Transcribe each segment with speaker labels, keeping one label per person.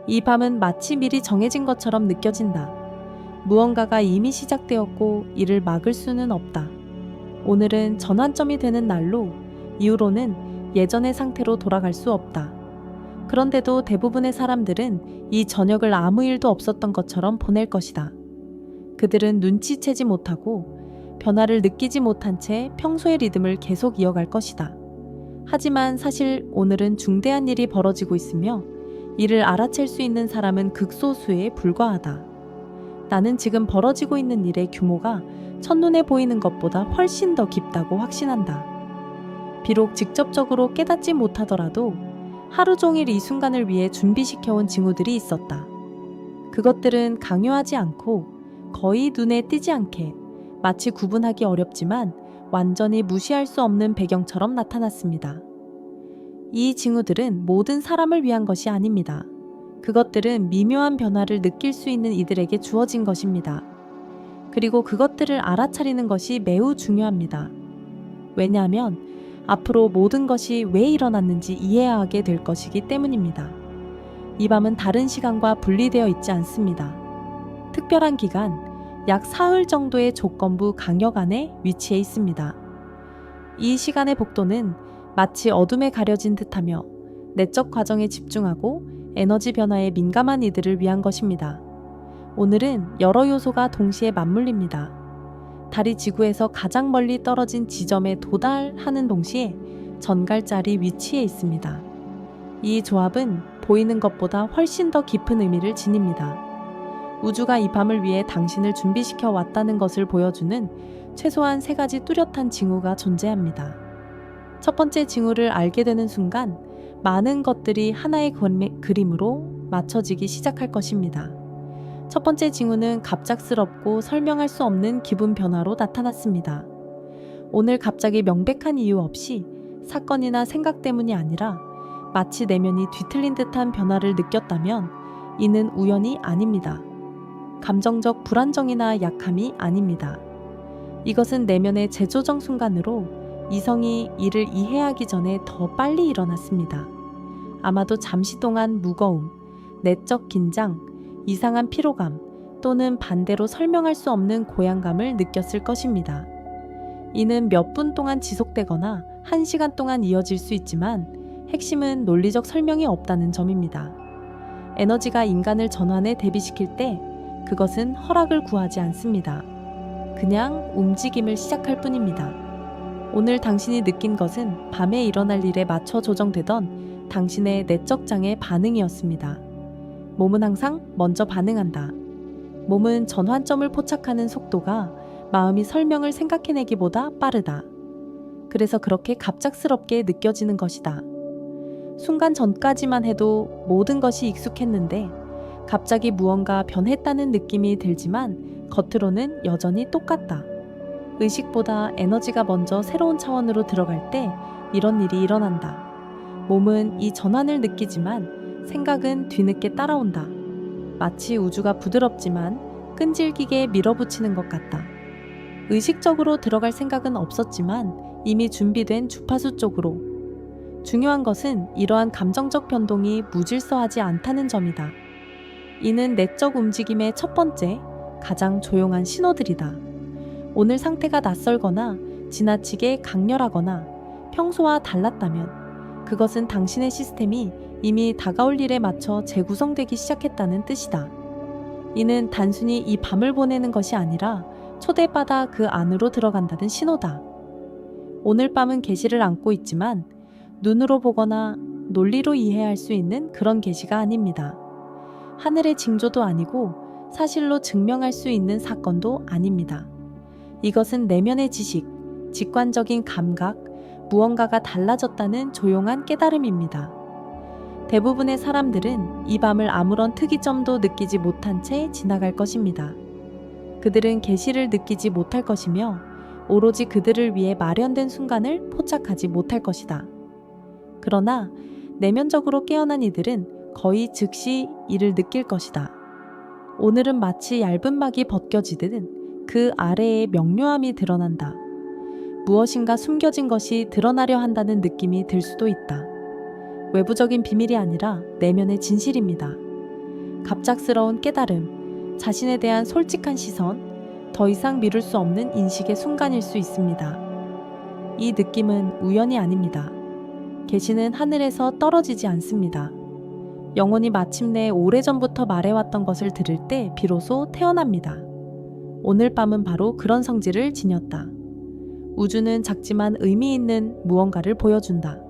Speaker 1: 이 밤은 마치 미리 정해진 것처럼 느껴진다. 무언가가 이미 시작되었고 이를 막을 수는 없다. 오늘은 전환점이 되는 날로 이후로는 예전의 상태로 돌아갈 수 없다. 그런데도 대부분의 사람들은 이 저녁을 아무 일도 없었던 것처럼 보낼 것이다. 그들은 눈치채지 못하고 변화를 느끼지 못한 채 평소의 리듬을 계속 이어갈 것이다. 하지만 사실 오늘은 중대한 일이 벌어지고 있으며 이를 알아챌 수 있는 사람은 극소수에 불과하다. 나는 지금 벌어지고 있는 일의 규모가 첫눈에 보이는 것보다 훨씬 더 깊다고 확신한다. 비록 직접적으로 깨닫지 못하더라도 하루 종일 이 순간을 위해 준비시켜온 징후들이 있었다. 그것들은 강요하지 않고 거의 눈에 띄지 않게 마치 구분하기 어렵지만 완전히 무시할 수 없는 배경처럼 나타났습니다. 이 징후들은 모든 사람을 위한 것이 아닙니다. 그것들은 미묘한 변화를 느낄 수 있는 이들에게 주어진 것입니다. 그리고 그것들을 알아차리는 것이 매우 중요합니다. 왜냐하면 앞으로 모든 것이 왜 일어났는지 이해하게 될 것이기 때문입니다. 이 밤은 다른 시간과 분리되어 있지 않습니다. 특별한 기간, 약 사흘 정도의 조건부 강역 안에 위치해 있습니다. 이 시간의 복도는 마치 어둠에 가려진 듯하며 내적 과정에 집중하고 에너지 변화에 민감한 이들을 위한 것입니다. 오늘은 여러 요소가 동시에 맞물립니다. 달이 지구에서 가장 멀리 떨어진 지점에 도달하는 동시에 전갈자리 위치에 있습니다. 이 조합은 보이는 것보다 훨씬 더 깊은 의미를 지닙니다. 우주가 이 밤을 위해 당신을 준비시켜 왔다는 것을 보여주는 최소한 3가지 뚜렷한 징후가 존재합니다. 첫 번째 징후를 알게 되는 순간 많은 것들이 하나의 그림으로 맞춰지기 시작할 것입니다. 첫 번째 징후는 갑작스럽고 설명할 수 없는 기분 변화로 나타났습니다. 오늘 갑자기 명백한 이유 없이 사건이나 생각 때문이 아니라 마치 내면이 뒤틀린 듯한 변화를 느꼈다면 이는 우연이 아닙니다. 감정적 불안정이나 약함이 아닙니다. 이것은 내면의 재조정 순간으로 이성이 이를 이해하기 전에 더 빨리 일어났습니다. 아마도 잠시 동안 무거움, 내적 긴장, 이상한 피로감 또는 반대로 설명할 수 없는 고양감을 느꼈을 것입니다. 이는 몇 분 동안 지속되거나 1시간 동안 이어질 수 있지만 핵심은 논리적 설명이 없다는 점입니다. 에너지가 인간을 전환에 대비시킬 때 그것은 허락을 구하지 않습니다. 그냥 움직임을 시작할 뿐입니다. 오늘 당신이 느낀 것은 밤에 일어날 일에 맞춰 조정되던 당신의 내적 장의 반응이었습니다. 몸은 항상 먼저 반응한다. 몸은 전환점을 포착하는 속도가 마음이 설명을 생각해내기보다 빠르다. 그래서 그렇게 갑작스럽게 느껴지는 것이다. 순간 전까지만 해도 모든 것이 익숙했는데 갑자기 무언가 변했다는 느낌이 들지만 겉으로는 여전히 똑같다. 의식보다 에너지가 먼저 새로운 차원으로 들어갈 때 이런 일이 일어난다. 몸은 이 전환을 느끼지만 생각은 뒤늦게 따라온다. 마치 우주가 부드럽지만 끈질기게 밀어붙이는 것 같다. 의식적으로 들어갈 생각은 없었지만 이미 준비된 주파수 쪽으로. 중요한 것은 이러한 감정적 변동이 무질서하지 않다는 점이다. 이는 내적 움직임의 첫 번째, 가장 조용한 신호들이다. 오늘 상태가 낯설거나 지나치게 강렬하거나 평소와 달랐다면 그것은 당신의 시스템이 이미 다가올 일에 맞춰 재구성되기 시작했다는 뜻이다. 이는 단순히 이 밤을 보내는 것이 아니라 초대받아 그 안으로 들어간다는 신호다. 오늘 밤은 계시를 안고 있지만 눈으로 보거나 논리로 이해할 수 있는 그런 계시가 아닙니다. 하늘의 징조도 아니고 사실로 증명할 수 있는 사건도 아닙니다. 이것은 내면의 지식, 직관적인 감각, 무언가가 달라졌다는 조용한 깨달음입니다. 대부분의 사람들은 이 밤을 아무런 특이점도 느끼지 못한 채 지나갈 것입니다. 그들은 계시를 느끼지 못할 것이며 오로지 그들을 위해 마련된 순간을 포착하지 못할 것이다. 그러나 내면적으로 깨어난 이들은 거의 즉시 이를 느낄 것이다. 오늘은 마치 얇은 막이 벗겨지듯 그 아래에 명료함이 드러난다. 무엇인가 숨겨진 것이 드러나려 한다는 느낌이 들 수도 있다. 외부적인 비밀이 아니라 내면의 진실입니다. 갑작스러운 깨달음, 자신에 대한 솔직한 시선, 더 이상 미룰 수 없는 인식의 순간일 수 있습니다. 이 느낌은 우연이 아닙니다. 계시는 하늘에서 떨어지지 않습니다. 영혼이 마침내 오래전부터 말해왔던 것을 들을 때 비로소 태어납니다. 오늘 밤은 바로 그런 성질을 지녔다. 우주는 작지만 의미 있는 무언가를 보여준다.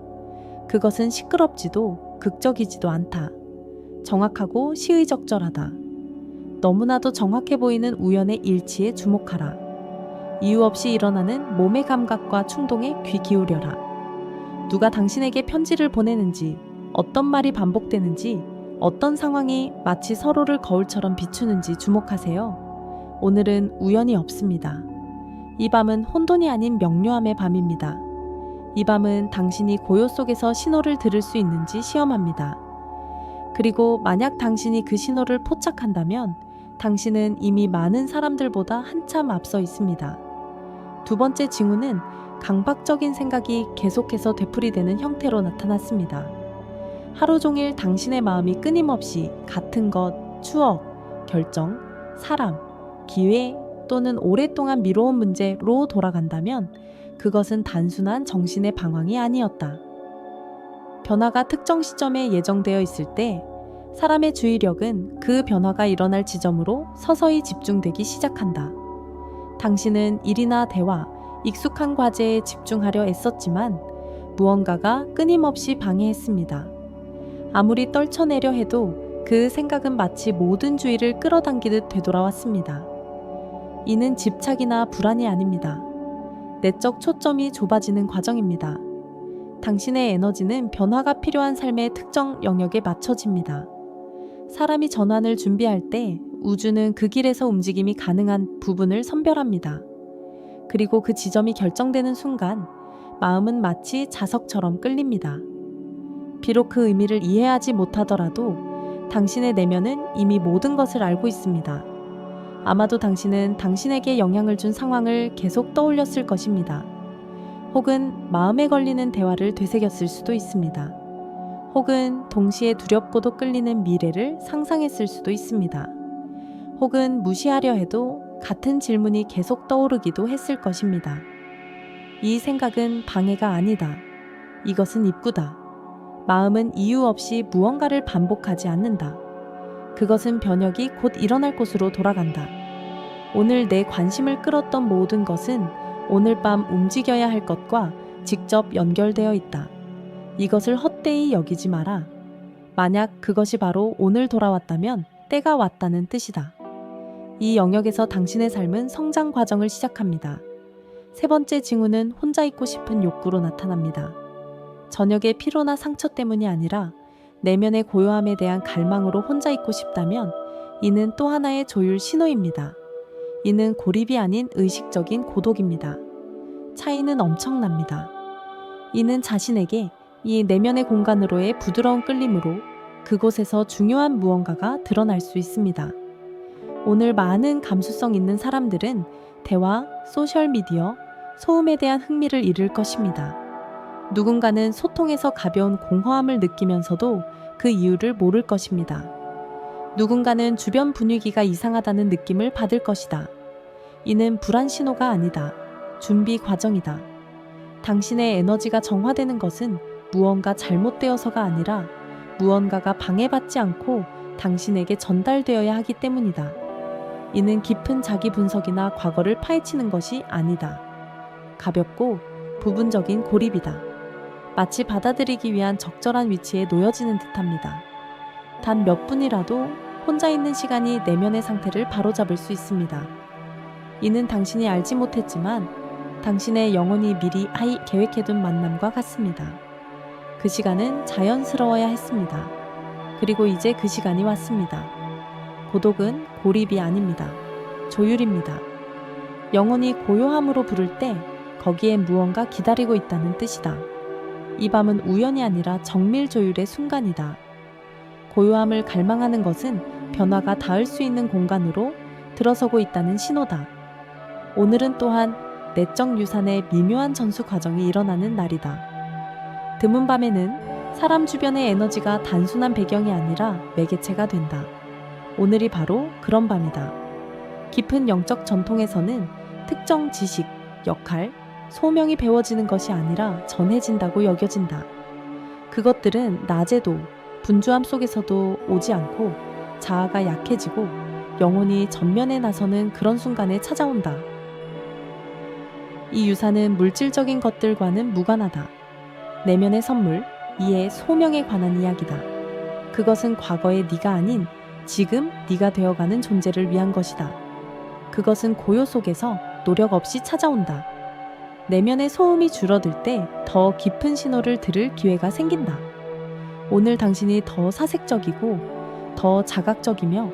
Speaker 1: 그것은 시끄럽지도 극적이지도 않다. 정확하고 시의적절하다. 너무나도 정확해 보이는 우연의 일치에 주목하라. 이유 없이 일어나는 몸의 감각과 충동에 귀 기울여라. 누가 당신에게 편지를 보내는지, 어떤 말이 반복되는지, 어떤 상황이 마치 서로를 거울처럼 비추는지 주목하세요. 오늘은 우연이 없습니다. 이 밤은 혼돈이 아닌 명료함의 밤입니다. 이 밤은 당신이 고요 속에서 신호를 들을 수 있는지 시험합니다. 그리고 만약 당신이 그 신호를 포착한다면 당신은 이미 많은 사람들보다 한참 앞서 있습니다. 두 번째 징후는 강박적인 생각이 계속해서 되풀이되는 형태로 나타났습니다. 하루 종일 당신의 마음이 끊임없이 같은 것, 추억, 결정, 사람, 기회 또는 오랫동안 미뤄온 문제로 돌아간다면 그것은 단순한 정신의 방황이 아니었다. 변화가 특정 시점에 예정되어 있을 때 사람의 주의력은 그 변화가 일어날 지점으로 서서히 집중되기 시작한다. 당신은 일이나 대화, 익숙한 과제에 집중하려 애썼지만 무언가가 끊임없이 방해했습니다. 아무리 떨쳐내려 해도 그 생각은 마치 모든 주의를 끌어당기듯 되돌아왔습니다. 이는 집착이나 불안이 아닙니다. 내적 초점이 좁아지는 과정입니다. 당신의 에너지는 변화가 필요한 삶의 특정 영역에 맞춰집니다. 사람이 전환을 준비할 때 우주는 그 길에서 움직임이 가능한 부분을 선별합니다. 그리고 그 지점이 결정되는 순간 마음은 마치 자석처럼 끌립니다. 비록 그 의미를 이해하지 못하더라도 당신의 내면은 이미 모든 것을 알고 있습니다. 아마도 당신은 당신에게 영향을 준 상황을 계속 떠올렸을 것입니다. 혹은 마음에 걸리는 대화를 되새겼을 수도 있습니다. 혹은 동시에 두렵고도 끌리는 미래를 상상했을 수도 있습니다. 혹은 무시하려 해도 같은 질문이 계속 떠오르기도 했을 것입니다. 이 생각은 방해가 아니다. 이것은 입구다. 마음은 이유 없이 무언가를 반복하지 않는다. 그것은 변혁이 곧 일어날 곳으로 돌아간다. 오늘 내 관심을 끌었던 모든 것은 오늘 밤 움직여야 할 것과 직접 연결되어 있다. 이것을 헛되이 여기지 마라. 만약 그것이 바로 오늘 돌아왔다면 때가 왔다는 뜻이다. 이 영역에서 당신의 삶은 성장 과정을 시작합니다. 세 번째 징후는 혼자 있고 싶은 욕구로 나타납니다. 저녁의 피로나 상처 때문이 아니라 내면의 고요함에 대한 갈망으로 혼자 있고 싶다면 이는 또 하나의 조율 신호입니다. 이는 고립이 아닌 의식적인 고독입니다. 차이는 엄청납니다. 이는 자신에게 이 내면의 공간으로의 부드러운 끌림으로 그곳에서 중요한 무언가가 드러날 수 있습니다. 오늘 많은 감수성 있는 사람들은 대화, 소셜미디어, 소음에 대한 흥미를 잃을 것입니다. 누군가는 소통에서 가벼운 공허함을 느끼면서도 그 이유를 모를 것입니다. 누군가는 주변 분위기가 이상하다는 느낌을 받을 것이다. 이는 불안 신호가 아니다. 준비 과정이다. 당신의 에너지가 정화되는 것은 무언가 잘못되어서가 아니라 무언가가 방해받지 않고 당신에게 전달되어야 하기 때문이다. 이는 깊은 자기 분석이나 과거를 파헤치는 것이 아니다. 가볍고 부분적인 고립이다. 마치 받아들이기 위한 적절한 위치에 놓여지는 듯합니다. 단 몇 분이라도 혼자 있는 시간이 내면의 상태를 바로잡을 수 있습니다. 이는 당신이 알지 못했지만 당신의 영혼이 미리 계획해둔 만남과 같습니다. 그 시간은 자연스러워야 했습니다. 그리고 이제 그 시간이 왔습니다. 고독은 고립이 아닙니다. 조율입니다. 영혼이 고요함으로 부를 때 거기에 무언가 기다리고 있다는 뜻이다. 이 밤은 우연이 아니라 정밀 조율의 순간이다. 고요함을 갈망하는 것은 변화가 닿을 수 있는 공간으로 들어서고 있다는 신호다. 오늘은 또한 내적 유산의 미묘한 전수 과정이 일어나는 날이다. 드문 밤에는 사람 주변의 에너지가 단순한 배경이 아니라 매개체가 된다. 오늘이 바로 그런 밤이다. 깊은 영적 전통에서는 특정 지식, 역할, 소명이 배워지는 것이 아니라 전해진다고 여겨진다. 그것들은 낮에도 분주함 속에서도 오지 않고 자아가 약해지고 영혼이 전면에 나서는 그런 순간에 찾아온다. 이 유산은 물질적인 것들과는 무관하다. 내면의 선물, 이의 소명에 관한 이야기다. 그것은 과거의 네가 아닌 지금 네가 되어가는 존재를 위한 것이다. 그것은 고요 속에서 노력 없이 찾아온다. 내면의 소음이 줄어들 때 더 깊은 신호를 들을 기회가 생긴다. 오늘 당신이 더 사색적이고 더 자각적이며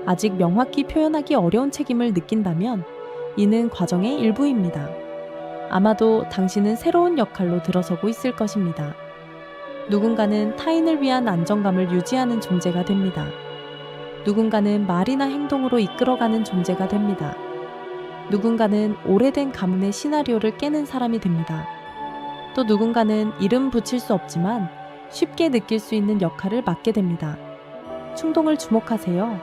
Speaker 1: 아직 명확히 표현하기 어려운 책임을 느낀다면 이는 과정의 일부입니다. 아마도 당신은 새로운 역할로 들어서고 있을 것입니다. 누군가는 타인을 위한 안정감을 유지하는 존재가 됩니다. 누군가는 말이나 행동으로 이끌어가는 존재가 됩니다. 누군가는 오래된 가문의 시나리오를 깨는 사람이 됩니다. 또 누군가는 이름 붙일 수 없지만 쉽게 느낄 수 있는 역할을 맡게 됩니다. 충동을 주목하세요.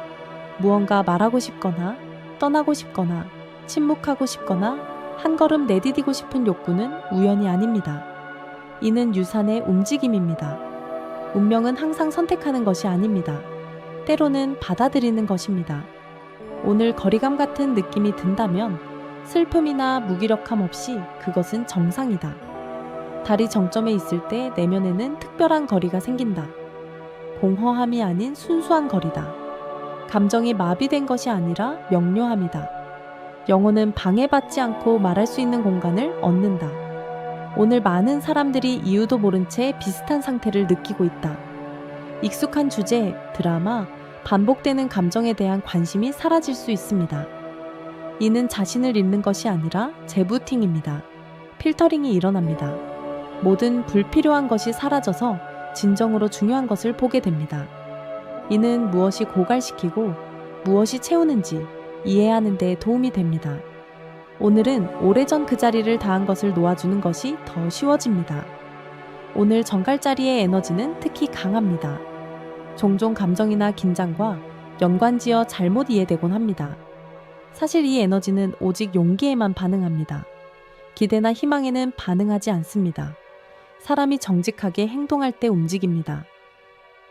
Speaker 1: 무언가 말하고 싶거나 떠나고 싶거나 침묵하고 싶거나 한 걸음 내디디고 싶은 욕구는 우연이 아닙니다. 이는 유산의 움직임입니다. 운명은 항상 선택하는 것이 아닙니다. 때로는 받아들이는 것입니다. 오늘 거리감 같은 느낌이 든다면 슬픔이나 무기력함 없이 그것은 정상이다. 달이 정점에 있을 때 내면에는 특별한 거리가 생긴다. 공허함이 아닌 순수한 거리다. 감정이 마비된 것이 아니라 명료함이다. 영혼은 방해받지 않고 말할 수 있는 공간을 얻는다. 오늘 많은 사람들이 이유도 모른 채 비슷한 상태를 느끼고 있다. 익숙한 주제, 드라마, 반복되는 감정에 대한 관심이 사라질 수 있습니다. 이는 자신을 잃는 것이 아니라 재부팅입니다. 필터링이 일어납니다. 모든 불필요한 것이 사라져서 진정으로 중요한 것을 보게 됩니다. 이는 무엇이 고갈시키고 무엇이 채우는지 이해하는 데 도움이 됩니다. 오늘은 오래전 그 자리를 다한 것을 놓아주는 것이 더 쉬워집니다. 오늘 정갈자리의 에너지는 특히 강합니다. 종종 감정이나 긴장과 연관지어 잘못 이해되곤 합니다. 사실 이 에너지는 오직 용기에만 반응합니다. 기대나 희망에는 반응하지 않습니다. 사람이 정직하게 행동할 때 움직입니다.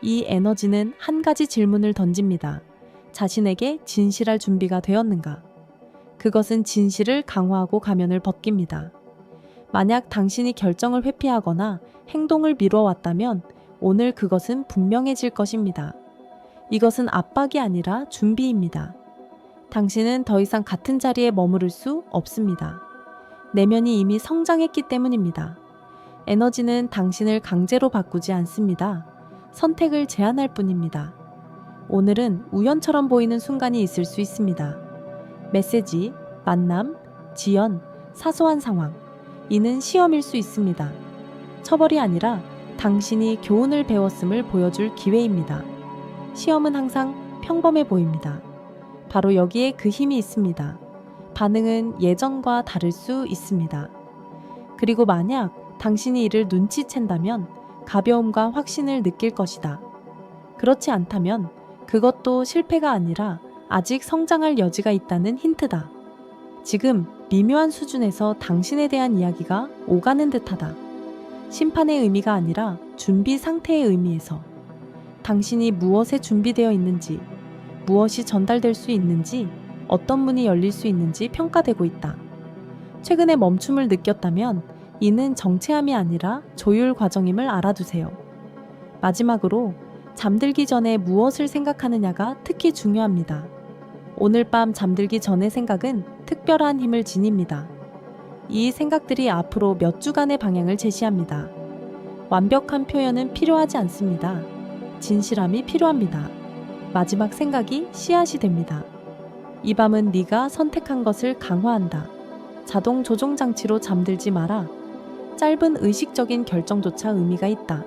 Speaker 1: 이 에너지는 한 가지 질문을 던집니다. 자신에게 진실할 준비가 되었는가? 그것은 진실을 강화하고 가면을 벗깁니다. 만약 당신이 결정을 회피하거나 행동을 미뤄왔다면 오늘 그것은 분명해질 것입니다. 이것은 압박이 아니라 준비입니다. 당신은 더 이상 같은 자리에 머무를 수 없습니다. 내면이 이미 성장했기 때문입니다. 에너지는 당신을 강제로 바꾸지 않습니다. 선택을 제한할 뿐입니다. 오늘은 우연처럼 보이는 순간이 있을 수 있습니다. 메시지, 만남, 지연, 사소한 상황. 이는 시험일 수 있습니다. 처벌이 아니라 당신이 교훈을 배웠음을 보여줄 기회입니다. 시험은 항상 평범해 보입니다. 바로 여기에 그 힘이 있습니다. 반응은 예전과 다를 수 있습니다. 그리고 만약 당신이 이를 눈치챈다면 가벼움과 확신을 느낄 것이다. 그렇지 않다면 그것도 실패가 아니라 아직 성장할 여지가 있다는 힌트다. 지금 미묘한 수준에서 당신에 대한 이야기가 오가는 듯하다. 심판의 의미가 아니라 준비 상태의 의미에서 당신이 무엇에 준비되어 있는지, 무엇이 전달될 수 있는지, 어떤 문이 열릴 수 있는지 평가되고 있다. 최근에 멈춤을 느꼈다면 이는 정체함이 아니라 조율 과정임을 알아두세요. 마지막으로 잠들기 전에 무엇을 생각하느냐가 특히 중요합니다. 오늘 밤 잠들기 전의 생각은 특별한 힘을 지닙니다. 이 생각들이 앞으로 몇 주간의 방향을 제시합니다. 완벽한 표현은 필요하지 않습니다. 진실함이 필요합니다. 마지막 생각이 씨앗이 됩니다. 이 밤은 네가 선택한 것을 강화한다. 자동 조종 장치로 잠들지 마라. 짧은 의식적인 결정조차 의미가 있다.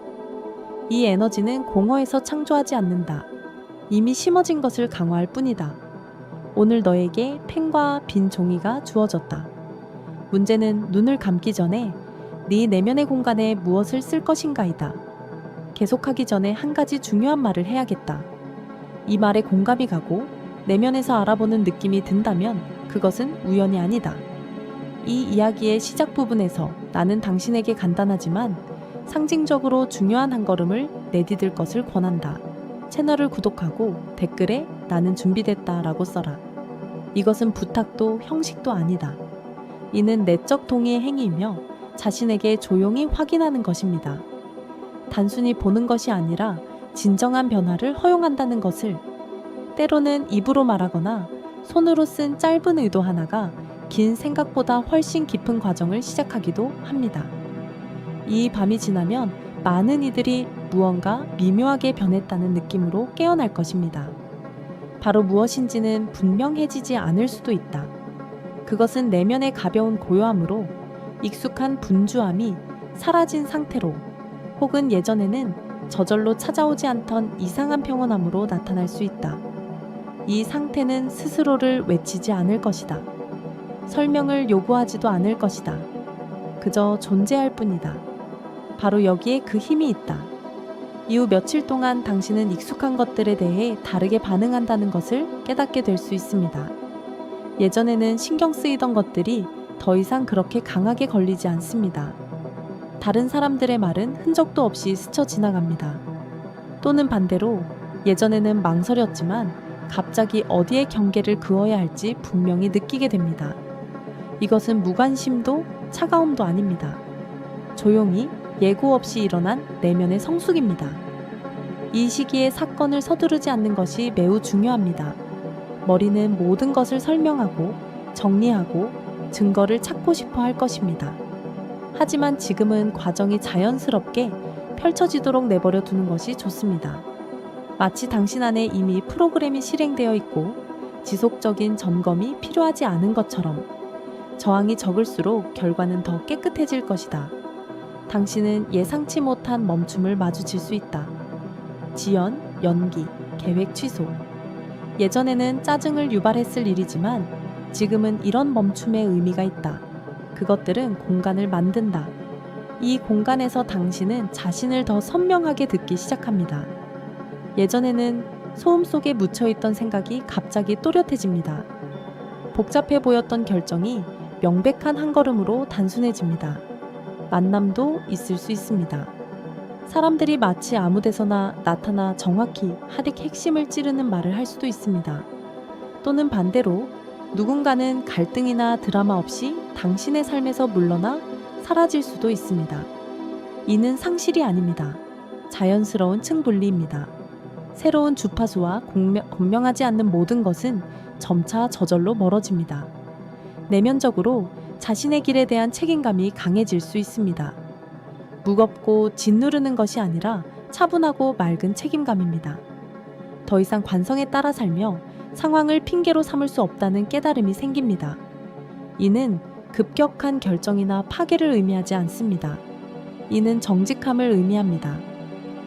Speaker 1: 이 에너지는 공허에서 창조하지 않는다. 이미 심어진 것을 강화할 뿐이다. 오늘 너에게 펜과 빈 종이가 주어졌다. 문제는 눈을 감기 전에 네 내면의 공간에 무엇을 쓸 것인가이다. 계속하기 전에 한 가지 중요한 말을 해야겠다. 이 말에 공감이 가고 내면에서 알아보는 느낌이 든다면 그것은 우연이 아니다. 이 이야기의 시작 부분에서 나는 당신에게 간단하지만 상징적으로 중요한 한 걸음을 내디딜 것을 권한다. 채널을 구독하고 댓글에 나는 준비됐다 라고 써라. 이것은 부탁도 형식도 아니다. 이는 내적 동의의 행위이며 자신에게 조용히 확인하는 것입니다. 단순히 보는 것이 아니라 진정한 변화를 허용한다는 것을. 때로는 입으로 말하거나 손으로 쓴 짧은 의도 하나가 긴 생각보다 훨씬 깊은 과정을 시작하기도 합니다. 이 밤이 지나면 많은 이들이 무언가 미묘하게 변했다는 느낌으로 깨어날 것입니다. 바로 무엇인지는 분명해지지 않을 수도 있다. 그것은 내면의 가벼운 고요함으로 익숙한 분주함이 사라진 상태로 혹은 예전에는 저절로 찾아오지 않던 이상한 평온함으로 나타날 수 있다. 이 상태는 스스로를 외치지 않을 것이다. 설명을 요구하지도 않을 것이다. 그저 존재할 뿐이다. 바로 여기에 그 힘이 있다. 이후 며칠 동안 당신은 익숙한 것들에 대해 다르게 반응한다는 것을 깨닫게 될 수 있습니다. 예전에는 신경 쓰이던 것들이 더 이상 그렇게 강하게 걸리지 않습니다. 다른 사람들의 말은 흔적도 없이 스쳐 지나갑니다. 또는 반대로 예전에는 망설였지만 갑자기 어디에 경계를 그어야 할지 분명히 느끼게 됩니다. 이것은 무관심도 차가움도 아닙니다. 조용히 예고 없이 일어난 내면의 성숙입니다. 이 시기에 사건을 서두르지 않는 것이 매우 중요합니다. 머리는 모든 것을 설명하고 정리하고 증거를 찾고 싶어 할 것입니다. 하지만 지금은 과정이 자연스럽게 펼쳐지도록 내버려 두는 것이 좋습니다. 마치 당신 안에 이미 프로그램이 실행되어 있고 지속적인 점검이 필요하지 않은 것처럼. 저항이 적을수록 결과는 더 깨끗해질 것이다. 당신은 예상치 못한 멈춤을 마주칠 수 있다. 지연, 연기, 계획 취소. 예전에는 짜증을 유발했을 일이지만 지금은 이런 멈춤의 의미가 있다. 그것들은 공간을 만든다. 이 공간에서 당신은 자신을 더 선명하게 듣기 시작합니다. 예전에는 소음 속에 묻혀있던 생각이 갑자기 또렷해집니다. 복잡해 보였던 결정이 명백한 한 걸음으로 단순해집니다. 만남도 있을 수 있습니다. 사람들이 마치 아무 데서나 나타나 정확히 하릭 핵심을 찌르는 말을 할 수도 있습니다. 또는 반대로 누군가는 갈등이나 드라마 없이 당신의 삶에서 물러나 사라질 수도 있습니다. 이는 상실이 아닙니다. 자연스러운 층분리입니다. 새로운 주파수와 공명하지 않는 모든 것은 점차 저절로 멀어집니다. 내면적으로 자신의 길에 대한 책임감이 강해질 수 있습니다. 무겁고 짓누르는 것이 아니라 차분하고 맑은 책임감입니다. 더 이상 관성에 따라 살며 상황을 핑계로 삼을 수 없다는 깨달음이 생깁니다. 이는 급격한 결정이나 파괴를 의미하지 않습니다. 이는 정직함을 의미합니다.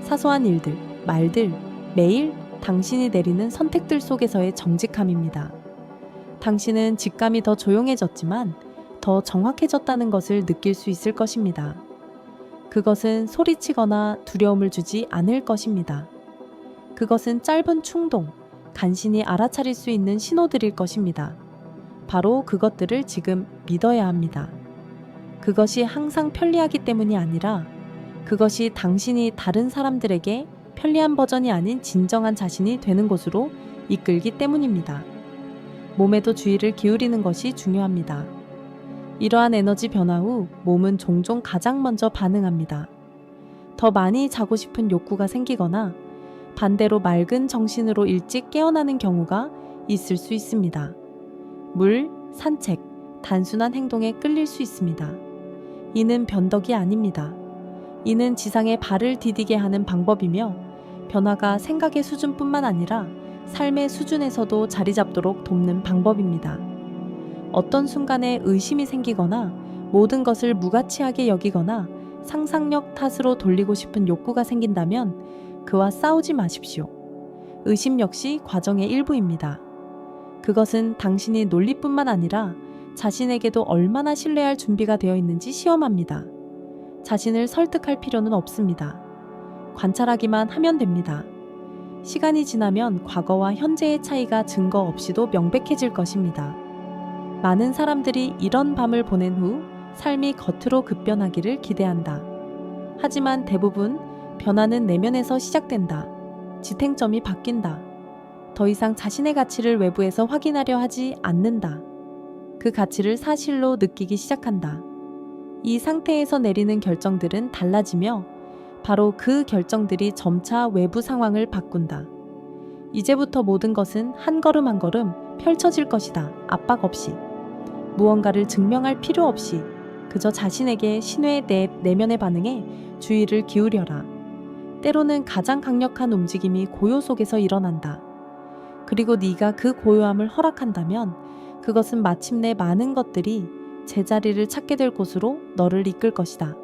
Speaker 1: 사소한 일들, 말들, 매일 당신이 내리는 선택들 속에서의 정직함입니다. 당신은 직감이 더 조용해졌지만 더 정확해졌다는 것을 느낄 수 있을 것입니다. 그것은 소리치거나 두려움을 주지 않을 것입니다. 그것은 짧은 충동, 간신히 알아차릴 수 있는 신호들일 것입니다. 바로 그것들을 지금 믿어야 합니다. 그것이 항상 편리하기 때문이 아니라 그것이 당신이 다른 사람들에게 편리한 버전이 아닌 진정한 자신이 되는 곳으로 이끌기 때문입니다. 몸에도 주의를 기울이는 것이 중요합니다. 이러한 에너지 변화 후 몸은 종종 가장 먼저 반응합니다. 더 많이 자고 싶은 욕구가 생기거나 반대로 맑은 정신으로 일찍 깨어나는 경우가 있을 수 있습니다. 물, 산책, 단순한 행동에 끌릴 수 있습니다. 이는 변덕이 아닙니다. 이는 지상에 발을 디디게 하는 방법이며 변화가 생각의 수준뿐만 아니라 삶의 수준에서도 자리 잡도록 돕는 방법입니다. 어떤 순간에 의심이 생기거나 모든 것을 무가치하게 여기거나 상상력 탓으로 돌리고 싶은 욕구가 생긴다면 그와 싸우지 마십시오. 의심 역시 과정의 일부입니다. 그것은 당신이 논리뿐만 아니라 자신에게도 얼마나 신뢰할 준비가 되어 있는지 시험합니다. 자신을 설득할 필요는 없습니다. 관찰하기만 하면 됩니다. 시간이 지나면 과거와 현재의 차이가 증거 없이도 명백해질 것입니다. 많은 사람들이 이런 밤을 보낸 후 삶이 겉으로 급변하기를 기대한다. 하지만 대부분 변화는 내면에서 시작된다. 지탱점이 바뀐다. 더 이상 자신의 가치를 외부에서 확인하려 하지 않는다. 그 가치를 사실로 느끼기 시작한다. 이 상태에서 내리는 결정들은 달라지며 바로 그 결정들이 점차 외부 상황을 바꾼다. 이제부터 모든 것은 한 걸음 한 걸음 펼쳐질 것이다. 압박 없이. 무언가를 증명할 필요 없이 그저 자신에게 신뢰의 내면의 반응에 주의를 기울여라. 때로는 가장 강력한 움직임이 고요 속에서 일어난다. 그리고 네가 그 고요함을 허락한다면 그것은 마침내 많은 것들이 제자리를 찾게 될 곳으로 너를 이끌 것이다.